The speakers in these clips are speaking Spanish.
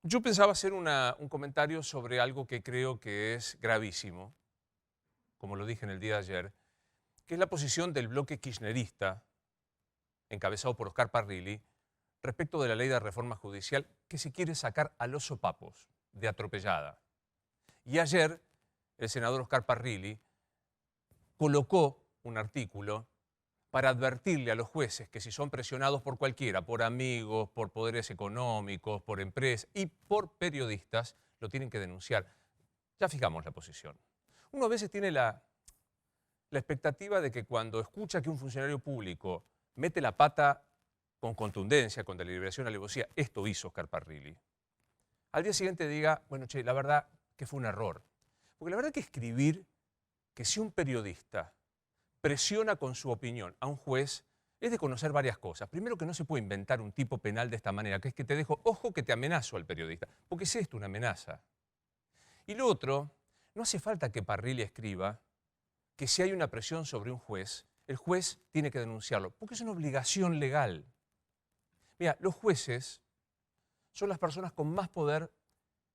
Yo pensaba hacer un comentario sobre algo que creo que es gravísimo, como lo dije en el día de ayer, que es la posición del bloque kirchnerista, encabezado por Oscar Parrilli, respecto de la ley de reforma judicial que se quiere sacar a los sopapos, de atropellada. Y ayer el senador Oscar Parrilli colocó un artículo para advertirle a los jueces que si son presionados por cualquiera, por amigos, por poderes económicos, por empresas y por periodistas, lo tienen que denunciar. Ya fijamos la posición. Uno a veces tiene la expectativa de que cuando escucha que un funcionario público mete la pata con contundencia, con deliberación, alevosía, esto hizo Oscar Parrilli, al día siguiente diga, bueno, che, la verdad que fue un error. Porque la verdad que escribir que si un periodista presiona con su opinión a un juez es de conocer varias cosas. Primero, que no se puede inventar un tipo penal de esta manera, que es que te dejo, ojo que te amenazo al periodista, porque es esto una amenaza. Y lo otro, no hace falta que Parrilli escriba que si hay una presión sobre un juez, el juez tiene que denunciarlo, porque es una obligación legal. Mira, los jueces son las personas con más poder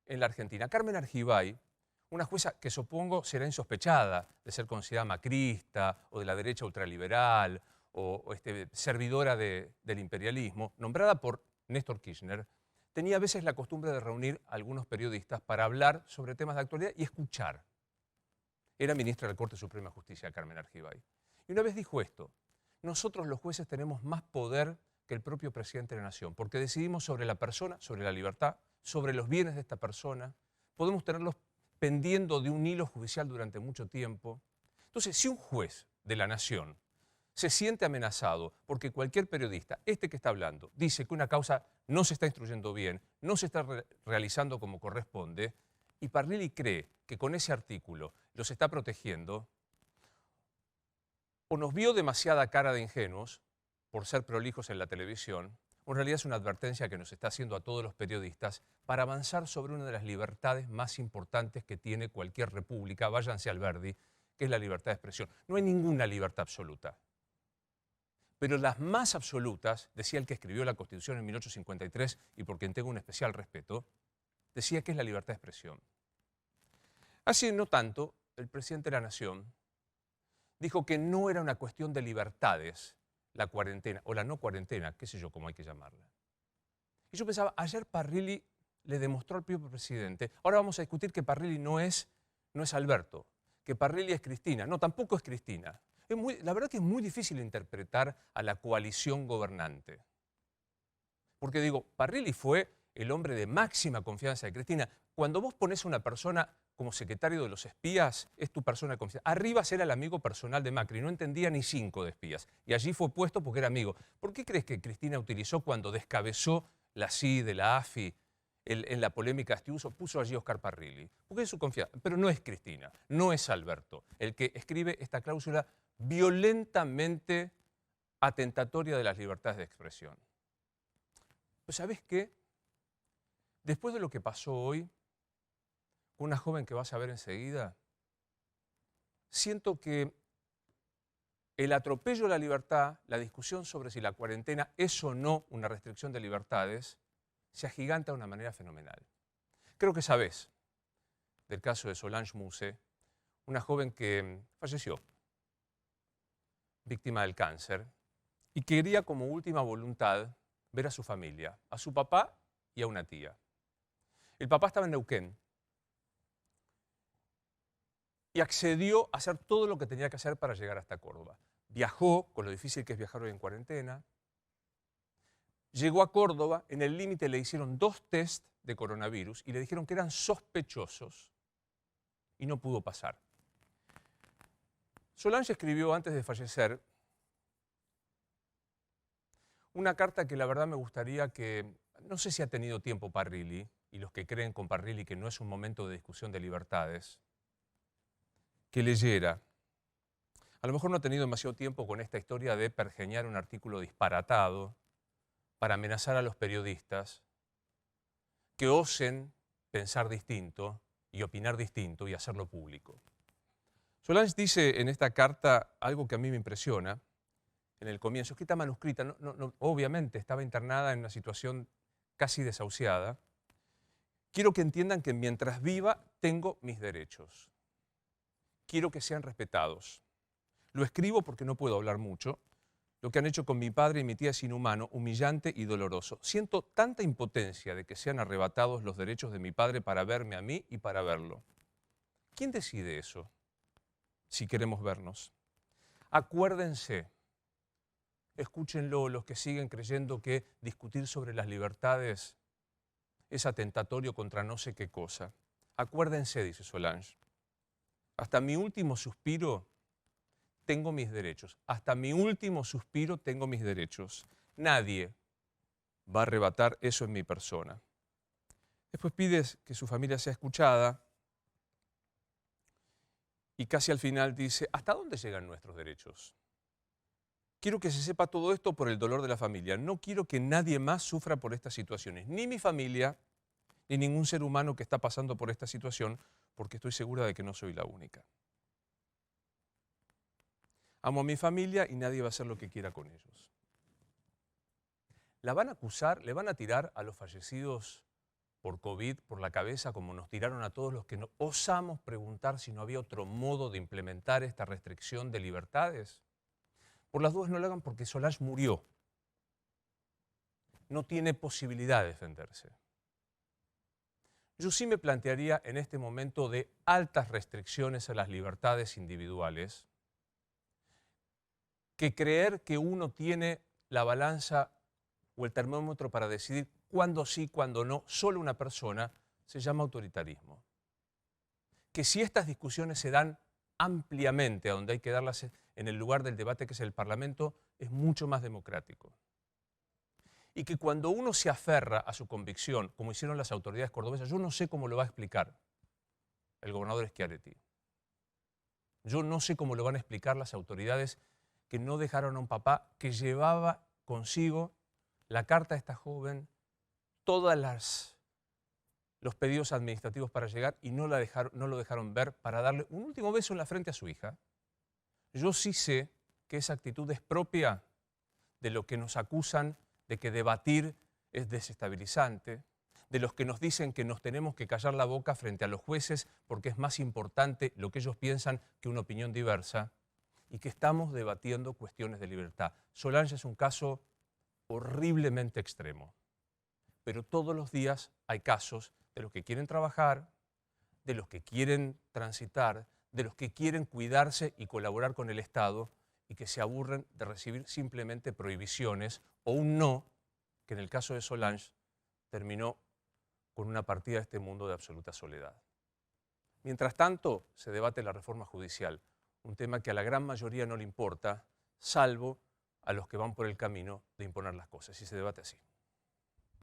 en la Argentina. Carmen Argibay, una jueza que supongo será insospechada de ser considerada macrista o de la derecha ultraliberal o servidora del imperialismo, nombrada por Néstor Kirchner, tenía a veces la costumbre de reunir a algunos periodistas para hablar sobre temas de actualidad y escuchar. Era ministra de la Corte Suprema de Justicia, Carmen Argibay. Y una vez dijo esto: nosotros los jueces tenemos más poder que el propio presidente de la Nación, porque decidimos sobre la persona, sobre la libertad, sobre los bienes de esta persona, podemos tenerlos pendiendo de un hilo judicial durante mucho tiempo. Entonces, si un juez de la Nación se siente amenazado porque cualquier periodista, este que está hablando, dice que una causa no se está instruyendo bien, no se está realizando como corresponde, y Parrilli cree que con ese artículo los está protegiendo, o nos vio demasiada cara de ingenuos por ser prolijos en la televisión, o en realidad es una advertencia que nos está haciendo a todos los periodistas para avanzar sobre una de las libertades más importantes que tiene cualquier república, váyanse al Verdi, que es la libertad de expresión. No hay ninguna libertad absoluta. Pero las más absolutas, decía el que escribió la Constitución en 1853, y por quien tengo un especial respeto, decía que es la libertad de expresión. Hace no tanto, el presidente de la Nación dijo que no era una cuestión de libertades la cuarentena, o la no cuarentena, qué sé yo cómo hay que llamarla. Y yo pensaba, ayer Parrilli le demostró al propio presidente, ahora vamos a discutir que Parrilli no es Alberto, que Parrilli es Cristina. No, tampoco es Cristina. La verdad que es muy difícil interpretar a la coalición gobernante. Porque digo, Parrilli fue el hombre de máxima confianza de Cristina. Cuando vos pones a una persona como secretario de los espías, es tu persona de confianza. Arriba era el amigo personal de Macri, no entendía ni 5 de espías. Y allí fue puesto porque era amigo. ¿Por qué crees que Cristina utilizó cuando descabezó la CIDE, la AFI, en la polémica Astiuso, puso allí a Oscar Parrilli? Porque es su confianza. Pero no es Cristina, no es Alberto, el que escribe esta cláusula violentamente atentatoria de las libertades de expresión. Pues ¿sabés qué? Después de lo que pasó hoy, con una joven que vas a ver enseguida, siento que el atropello a la libertad, la discusión sobre si la cuarentena es o no una restricción de libertades, se agiganta de una manera fenomenal. Creo que sabés del caso de Solange Muse, una joven que falleció, víctima del cáncer, y quería como última voluntad ver a su familia, a su papá y a una tía. El papá estaba en Neuquén y accedió a hacer todo lo que tenía que hacer para llegar hasta Córdoba. Viajó, con lo difícil que es viajar hoy en cuarentena. Llegó a Córdoba, en el límite le hicieron 2 test de coronavirus y le dijeron que eran sospechosos y no pudo pasar. Solange escribió antes de fallecer una carta que la verdad me gustaría que, no sé si ha tenido tiempo Parrilli, y los que creen con Parrilli que no es un momento de discusión de libertades, que leyera. A lo mejor no ha tenido demasiado tiempo con esta historia de pergeñar un artículo disparatado para amenazar a los periodistas que osen pensar distinto y opinar distinto y hacerlo público. Solange dice en esta carta algo que a mí me impresiona, en el comienzo, que está manuscrita, obviamente estaba internada en una situación casi desahuciada, Quiero que entiendan que mientras viva tengo mis derechos. Quiero que sean respetados. Lo escribo porque no puedo hablar mucho. Lo que han hecho con mi padre y mi tía es inhumano, humillante y doloroso. Siento tanta impotencia de que sean arrebatados los derechos de mi padre para verme a mí y para verlo. ¿Quién decide eso? Si queremos vernos. Acuérdense, escúchenlo los que siguen creyendo que discutir sobre las libertades es atentatorio contra no sé qué cosa. Acuérdense, dice Solange, hasta mi último suspiro tengo mis derechos. Hasta mi último suspiro tengo mis derechos. Nadie va a arrebatar eso en mi persona. Después pides que su familia sea escuchada y casi al final dice, ¿hasta dónde llegan nuestros derechos? Quiero que se sepa todo esto por el dolor de la familia. No quiero que nadie más sufra por estas situaciones, ni mi familia, ni ningún ser humano que está pasando por esta situación, porque estoy segura de que no soy la única. Amo a mi familia y nadie va a hacer lo que quiera con ellos. ¿La van a acusar, le van a tirar a los fallecidos por COVID por la cabeza como nos tiraron a todos los que no osamos preguntar si no había otro modo de implementar esta restricción de libertades? Por las dudas no lo hagan porque Solange murió. No tiene posibilidad de defenderse. Yo sí me plantearía en este momento de altas restricciones a las libertades individuales que creer que uno tiene la balanza o el termómetro para decidir cuándo sí, cuándo no, solo una persona, se llama autoritarismo. Que si estas discusiones se dan ampliamente, a donde hay que darlas en el lugar del debate que es el Parlamento, es mucho más democrático. Y que cuando uno se aferra a su convicción, como hicieron las autoridades cordobesas, yo no sé cómo lo va a explicar el gobernador Schiaretti. Yo no sé cómo lo van a explicar las autoridades que no dejaron a un papá que llevaba consigo la carta de esta joven, todos los pedidos administrativos para llegar y no lo dejaron ver para darle un último beso en la frente a su hija. Yo sí sé que esa actitud es propia de lo que nos acusan de que debatir es desestabilizante, de los que nos dicen que nos tenemos que callar la boca frente a los jueces porque es más importante lo que ellos piensan que una opinión diversa, y que estamos debatiendo cuestiones de libertad. Solange es un caso horriblemente extremo, pero todos los días hay casos de los que quieren trabajar, de los que quieren transitar, de los que quieren cuidarse y colaborar con el Estado y que se aburren de recibir simplemente prohibiciones o un no, que en el caso de Solange terminó con una partida de este mundo de absoluta soledad. Mientras tanto, se debate la reforma judicial, un tema que a la gran mayoría no le importa, salvo a los que van por el camino de imponer las cosas, y se debate así.